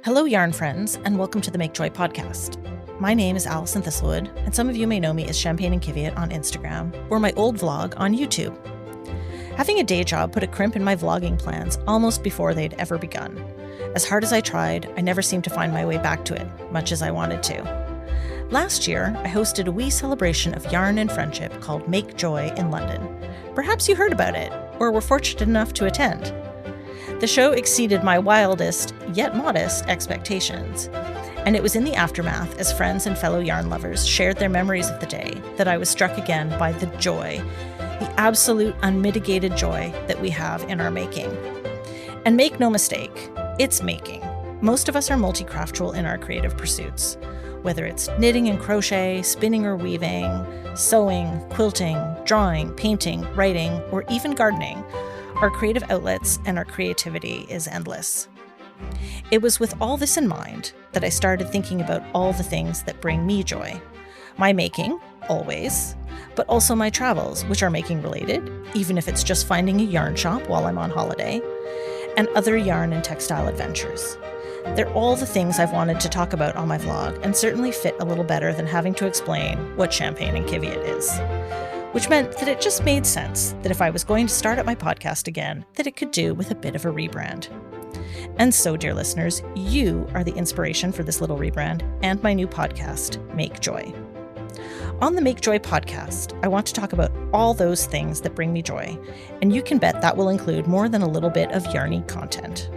Hello, yarn friends, and welcome to the Make Joy podcast. My name is Allison Thistlewood, and some of you may know me as Champagne and Kiviot on Instagram, or my old vlog on YouTube. Having a day job put a crimp in my vlogging plans almost before they'd ever begun. As hard as I tried, I never seemed to find my way back to it, much as I wanted to. Last year, I hosted a wee celebration of yarn and friendship called Make Joy in London. Perhaps you heard about it, or were fortunate enough to attend. The show exceeded my wildest, yet modest, expectations. And it was in the aftermath, as friends and fellow yarn lovers shared their memories of the day, that I was struck again by the joy, the absolute unmitigated joy that we have in our making. And make no mistake, it's making. Most of us are multi-craftual in our creative pursuits. Whether it's knitting and crochet, spinning or weaving, sewing, quilting, drawing, painting, writing, or even gardening, our creative outlets and our creativity is endless. It was with all this in mind that I started thinking about all the things that bring me joy. My making, always, but also my travels, which are making related, even if it's just finding a yarn shop while I'm on holiday, and other yarn and textile adventures. They're all the things I've wanted to talk about on my vlog, and certainly fit a little better than having to explain what Champagne and Kiviot is. Which meant that it just made sense that if I was going to start up my podcast again, that it could do with a bit of a rebrand. And so, dear listeners, you are the inspiration for this little rebrand and my new podcast, Make Joy. On the Make Joy podcast, I want to talk about all those things that bring me joy, and you can bet that will include more than a little bit of yarny content.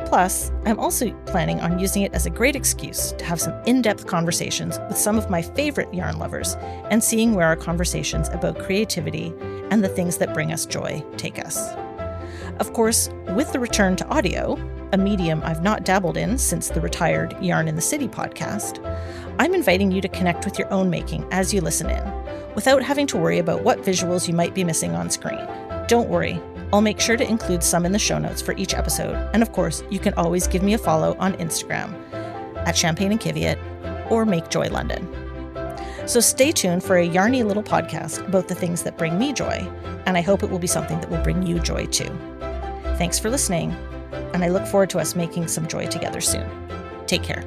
Plus, I'm also planning on using it as a great excuse to have some in-depth conversations with some of my favorite yarn lovers and seeing where our conversations about creativity and the things that bring us joy take us. Of course, with the return to audio, a medium I've not dabbled in since the retired Yarn in the City podcast, I'm inviting you to connect with your own making as you listen in, without having to worry about what visuals you might be missing on screen. Don't worry. I'll make sure to include some in the show notes for each episode, and of course, you can always give me a follow on Instagram at Champagne and Kiviot or Make Joy London. So stay tuned for a yarny little podcast about the things that bring me joy, and I hope it will be something that will bring you joy too. Thanks for listening, and I look forward to us making some joy together soon. Take care.